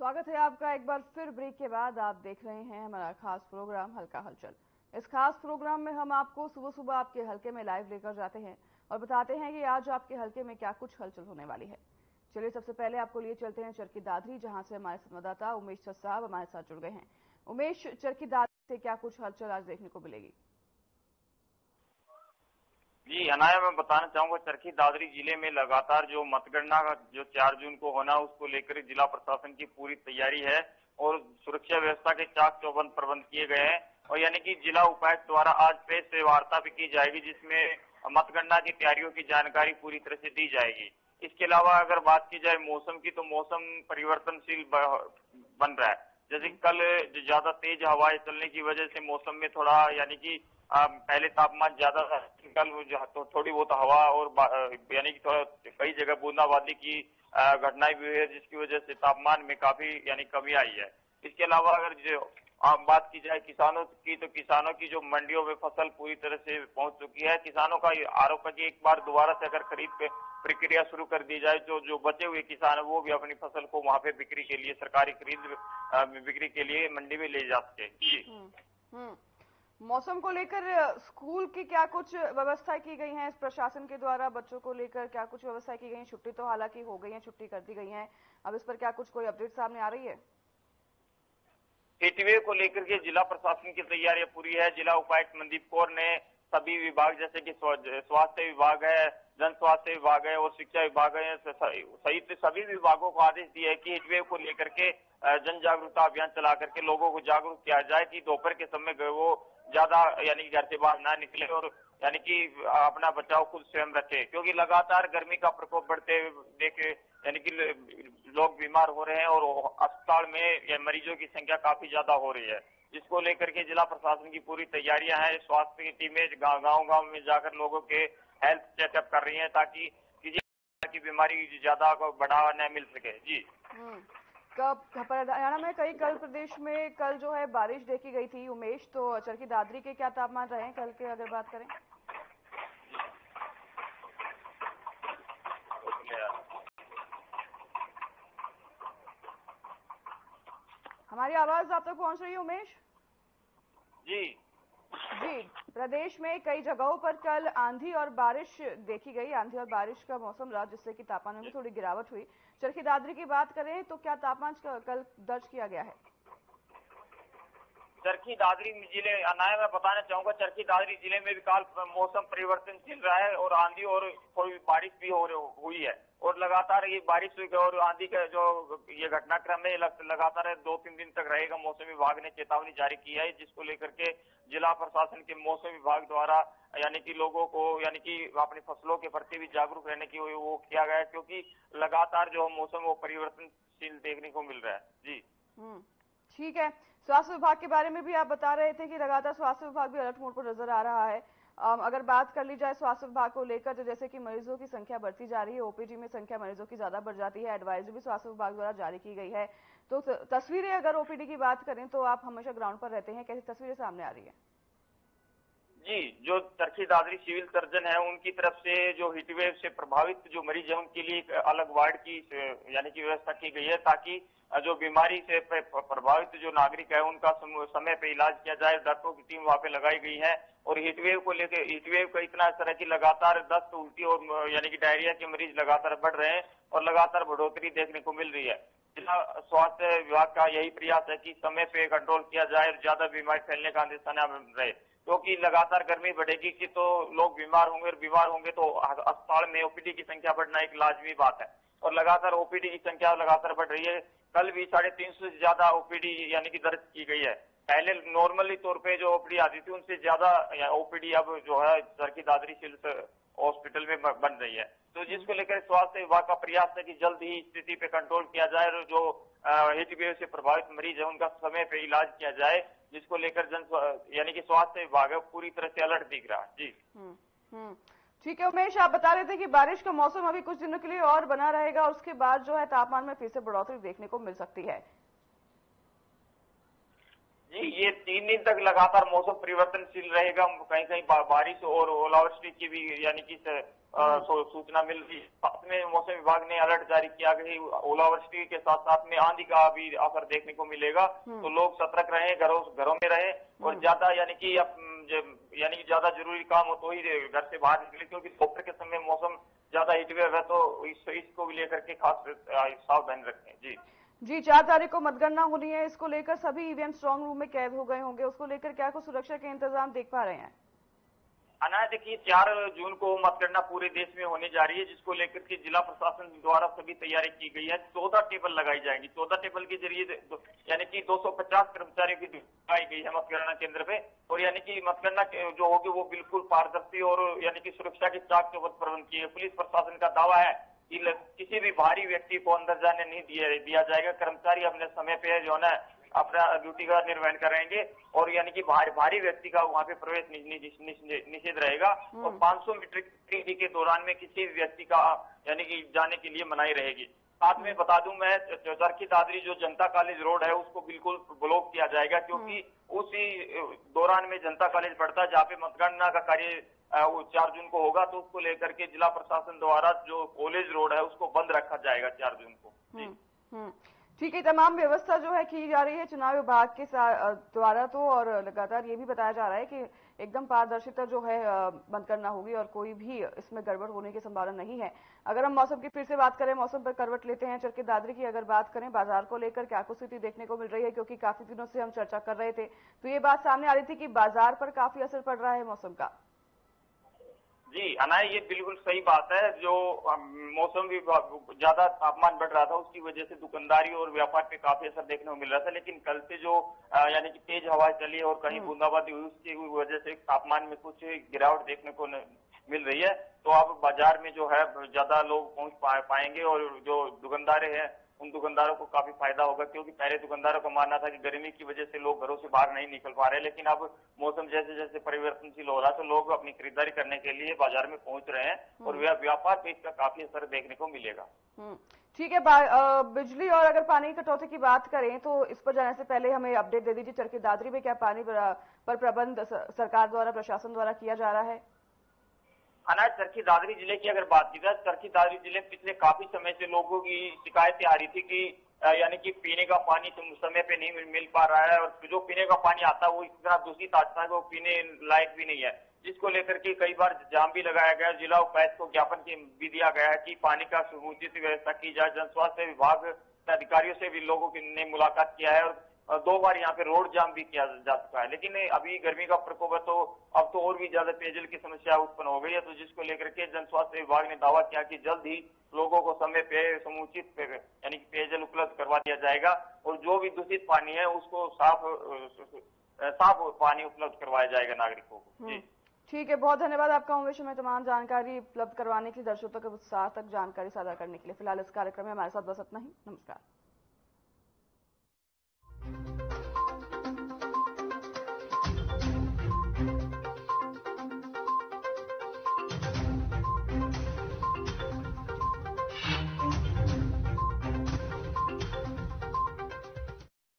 स्वागत है आपका एक बार फिर ब्रेक के बाद। आप देख रहे हैं हमारा खास प्रोग्राम हल्का हलचल। इस खास प्रोग्राम में हम आपको सुबह सुबह आपके हलके में लाइव लेकर जाते हैं और बताते हैं कि आज आपके हलके में क्या कुछ हलचल होने वाली है। चलिए सबसे पहले आपको लिए चलते हैं चरखी दादरी, जहां से हमारे संवाददाता उमेश साहब हमारे साथ जुड़ गए हैं। उमेश, चरखी दादरी से क्या कुछ हलचल आज देखने को मिलेगी? जी अनाया, मैं बताना चाहूंगा चरखी दादरी जिले में लगातार जो मतगणना जो 4 जून को होना उसको लेकर जिला प्रशासन की पूरी तैयारी है और सुरक्षा व्यवस्था के चाक चौबंद प्रबंध किए गए हैं। और यानी कि जिला उपायुक्त द्वारा आज प्रेस से वार्ता भी की जाएगी, जिसमें मतगणना की तैयारियों की जानकारी पूरी तरह से दी जाएगी। इसके अलावा अगर बात की जाए मौसम की, तो मौसम परिवर्तनशील बन रहा है। जैसे कल ज्यादा तेज हवाएं चलने की वजह से मौसम में थोड़ा यानी कि पहले तापमान ज्यादा था, कल तो थोड़ी बहुत हवा और यानी कि थोड़ा कई जगह बूंदाबांदी की घटनाएं भी हुई है, जिसकी वजह से तापमान में काफी यानी कमी आई है। इसके अलावा अगर जो बात की जाए किसानों की, तो किसानों की जो मंडियों में फसल पूरी तरह से पहुंच चुकी है। किसानों का आरोप है कि एक बार दोबारा से अगर खरीद प्रक्रिया शुरू कर दी जाए तो जो बचे हुए किसान है वो भी अपनी फसल को वहां पे बिक्री के लिए, सरकारी खरीद बिक्री के लिए मंडी में ले जा सके। जी मौसम को लेकर स्कूल की क्या कुछ व्यवस्था की गई है प्रशासन के द्वारा? बच्चों को लेकर क्या कुछ व्यवस्था की गई है? छुट्टी तो हालांकि हो गई है, छुट्टी कर दी गई है, अब इस पर क्या कुछ कोई अपडेट सामने आ रही है? हीटवेव को लेकर के जिला प्रशासन की तैयारियां पूरी है। जिला उपायुक्त मनदीप कौर ने सभी विभाग जैसे कि स्वास्थ्य विभाग है, जन स्वास्थ्य विभाग है और शिक्षा विभाग है सहित सभी विभागों को आदेश दिया है कि हीटवेव को लेकर के जन जागरूकता अभियान चला करके लोगों को जागरूक किया जाए कि दोपहर के समय वो ज्यादा यानी घर से बाहर ना निकले और यानी कि अपना बचाव खुद स्वयं रखे, क्योंकि लगातार गर्मी का प्रकोप बढ़ते देखे यानी कि लोग बीमार हो रहे हैं और अस्पताल में मरीजों की संख्या काफी ज्यादा हो रही है, जिसको लेकर के जिला प्रशासन की पूरी तैयारियां हैं। स्वास्थ्य की टीमें गांव में जाकर लोगों के हेल्थ चेकअप कर रही हैं ताकि किसी की बीमारी ज्यादा बढ़ावा न मिल सके। जी हरियाणा में कल प्रदेश में कल जो है बारिश देखी गई थी उमेश, तो चरखी दादरी के क्या तापमान रहे कल के अगर बात करें? हमारी आवाज आप तक पहुंच रही है उमेश? जी जी, प्रदेश में कई जगहों पर कल आंधी और बारिश देखी गई। आंधी और बारिश का मौसम रहा, जिससे कि तापमान में भी थोड़ी गिरावट हुई। चरखी दादरी की बात करें तो क्या तापमान कल दर्ज किया गया है? चरखी दादरी जिले अनाया में बताना चाहूंगा, चरखी दादरी जिले में भी काल मौसम परिवर्तनशील रहा है और आंधी और थोड़ी बारिश भी हुई है और लगातार ये बारिश और आंधी का जो ये घटनाक्रम है लगातार 2-3 दिन तक रहेगा। मौसम विभाग ने चेतावनी जारी की है, जिसको लेकर के जिला प्रशासन के मौसम विभाग द्वारा यानी कि लोगों को यानी कि अपनी फसलों के प्रति भी जागरूक रहने की वो किया गया है, क्योंकि लगातार जो मौसम वो परिवर्तनशील देखने को मिल रहा है। जी ठीक है। स्वास्थ्य विभाग के बारे में भी आप बता रहे थे कि लगातार स्वास्थ्य विभाग भी अलर्ट मोड पर नजर आ रहा है। अगर बात कर ली जाए स्वास्थ्य विभाग को लेकर, तो जैसे कि मरीजों की संख्या बढ़ती जा रही है, ओपीडी में संख्या मरीजों की ज्यादा बढ़ जाती है, एडवाइजरी भी स्वास्थ्य विभाग द्वारा जारी की गई है। तो तस्वीरें अगर ओपीडी की बात करें तो आप हमेशा ग्राउंड पर रहते हैं, कैसी तस्वीरें सामने आ रही है? जी, जो चरखी दादरी सिविल सर्जन है उनकी तरफ से जो हीटवेव से प्रभावित जो मरीज है उनके लिए एक अलग वार्ड की यानी कि व्यवस्था की गई है, ताकि जो बीमारी से प्रभावित जो नागरिक है उनका समय पे इलाज किया जाए। डॉक्टरों की टीम वहां पे लगाई गई है और हीटवेव को लेकर हीटवेव का इतना असर है कि लगातार दस्त, उल्टी और यानी कि डायरिया के मरीज लगातार बढ़ रहे हैं और लगातार बढ़ोतरी देखने को मिल रही है। जिला स्वास्थ्य विभाग का यही प्रयास है कि समय पे कंट्रोल किया जाए और ज्यादा बीमारी फैलने का निशाना रहे, क्योंकि लगातार गर्मी बढ़ेगी कि तो लोग बीमार होंगे और बीमार होंगे तो अस्पताल में ओपीडी की संख्या बढ़ना एक लाजमी बात है और लगातार ओपीडी की संख्या लगातार बढ़ रही है। कल भी 350 से ज्यादा ओपीडी यानी कि दर्ज की गई है। पहले नॉर्मली तौर पे जो ओपीडी आती थी उनसे ज्यादा ओपीडी अब जो है चरखी दादरी सिविल हॉस्पिटल में बन रही है, तो जिसको लेकर स्वास्थ्य विभाग का प्रयास है कि जल्द ही स्थिति पे कंट्रोल किया जाए और जो हीटवेव से प्रभावित मरीज है उनका समय पे इलाज किया जाए, जिसको लेकर यानी कि स्वास्थ्य विभाग पूरी तरह से अलर्ट दिख रहा है। जी ठीक है उमेश, आप बता रहे थे कि बारिश का मौसम अभी कुछ दिनों के लिए और बना रहेगा और उसके बाद जो है तापमान में फिर से बढ़ोतरी देखने को मिल सकती है। जी ये 3 दिन तक लगातार मौसम परिवर्तनशील रहेगा। कहीं कहीं बारिश और ओलावृष्टि की भी यानी कि सूचना मिल रही है। साथ में मौसम विभाग ने अलर्ट जारी किया कि ओलावृष्टि के साथ साथ में आंधी का भी असर देखने को मिलेगा। तो लोग सतर्क रहें, घरों में रहें और ज्यादा यानी कि ज्यादा जरूरी काम हो तो ही घर से बाहर निकले, क्योंकि दोपहर के समय मौसम ज्यादा हीटवेव है। तो इसको भी लेकर के खास सावधानी रखें। जी 4 तारीख को मतगणना होनी है, इसको लेकर सभी ईवीएम स्ट्रांग रूम में कैद हो गए होंगे, उसको लेकर क्या कुछ सुरक्षा के इंतजाम देख पा रहे हैं? अनाज देखिए 4 जून को मतगणना पूरे देश में होने जा रही है, जिसको लेकर के जिला प्रशासन द्वारा सभी तैयारी की गई है। 14 टेबल लगाई जाएंगी। 14 टेबल के जरिए यानी कि 250 कर्मचारियों की लगाई गई है मतगणना केंद्र पे। और यानी कि मतगणना जो होगी वो बिल्कुल पारदर्शी और यानी कि सुरक्षा के चाक चौबंद प्रबंध किए। पुलिस प्रशासन का दावा है कि किसी भी बाहरी व्यक्ति को अंदर जाने नहीं दिया जाएगा। कर्मचारी अपने समय पे जो है ना अपना ड्यूटी का निर्वहन करेंगे और यानी कि भारी व्यक्ति का वहां पे प्रवेश निषेध रहेगा। और 500 मीटर की के दौरान में किसी भी व्यक्ति का यानी कि जाने के लिए मनाही रहेगी। साथ में बता दूं मैं, चरखी दादरी जो जनता कॉलेज रोड है उसको बिल्कुल ब्लॉक किया जाएगा, क्योंकि उसी दौरान में जनता कॉलेज पड़ता है जहाँ पे मतगणना का कार्य वो 4 जून को होगा। तो उसको लेकर के जिला प्रशासन द्वारा जो कॉलेज रोड है उसको बंद रखा जाएगा 4 जून को। ठीक है, तमाम व्यवस्था जो है की जा रही है चुनाव विभाग के द्वारा तो, और लगातार ये भी बताया जा रहा है कि एकदम पारदर्शिता जो है मतगणना होगी और कोई भी इसमें गड़बड़ होने की संभावना नहीं है। अगर हम मौसम की फिर से बात करें, मौसम पर करवट लेते हैं, चरखी दादरी की अगर बात करें, बाजार को लेकर क्या कुछ स्थिति देखने को मिल रही है? क्योंकि काफी दिनों से हम चर्चा कर रहे थे तो ये बात सामने आ रही थी कि बाजार पर काफी असर पड़ रहा है मौसम का। जी अनाय, ये बिल्कुल सही बात है। जो मौसम भी ज्यादा तापमान बढ़ रहा था उसकी वजह से दुकानदारी और व्यापार पे काफी असर देखने को मिल रहा था। लेकिन कल से जो यानी कि तेज हवा चली और कहीं बूंदाबांदी हुई, उसकी वजह से तापमान में कुछ गिरावट देखने को मिल रही है। तो अब बाजार में जो है ज्यादा लोग पहुंच पाएंगे और जो दुकानदार हैं उन दुकानदारों को काफी फायदा होगा, क्योंकि पहले दुकानदारों का मानना था कि गर्मी की वजह से लोग घरों से बाहर नहीं निकल पा रहे। लेकिन अब मौसम जैसे जैसे परिवर्तनशील हो रहा है तो लोग अपनी खरीदारी करने के लिए बाजार में पहुंच रहे हैं और व्यापार पे इसका काफी असर देखने को मिलेगा। ठीक है, बिजली और अगर पानी की कटौती की बात करें तो इस पर जाने से पहले हमें अपडेट दे दीजिए, चरखी दादरी में क्या पानी पर प्रबंध सरकार द्वारा, प्रशासन द्वारा किया जा रहा है? अनाज चरखी दादरी जिले की अगर बात की जाए, चरखी दादरी जिले में पिछले काफी समय से लोगों की शिकायतें आ रही थी कि यानी कि पीने का पानी समय पे नहीं मिल पा रहा है और जो पीने का पानी आता है वो इतना दूषित आता है वो पीने लायक भी नहीं है, जिसको लेकर के कई बार जाम भी लगाया गया। जिला उपायुक्त को ज्ञापन भी दिया गया है कि पानी का समुचित व्यवस्था की जाए। जन स्वास्थ्य विभाग के अधिकारियों से भी लोगों ने मुलाकात किया है और 2 बार यहाँ पे रोड जाम भी किया जा चुका है। लेकिन अभी गर्मी का प्रकोप है तो अब तो और भी ज्यादा पेयजल की समस्या उत्पन्न हो गई है। तो जिसको लेकर के जन स्वास्थ्य विभाग ने दावा किया कि जल्द ही लोगों को समय पे समुचित यानी कि पेयजल उपलब्ध करवा दिया जाएगा और जो भी दूषित पानी है उसको साफ पानी उपलब्ध करवाया जाएगा नागरिकों को। जी ठीक है, बहुत धन्यवाद आपका उमेश में तमाम जानकारी उपलब्ध करवाने के लिए, दर्शकों के उत्साह तक जानकारी साझा करने के लिए। फिलहाल इस कार्यक्रम में हमारे साथ बस इतना ही। नमस्कार।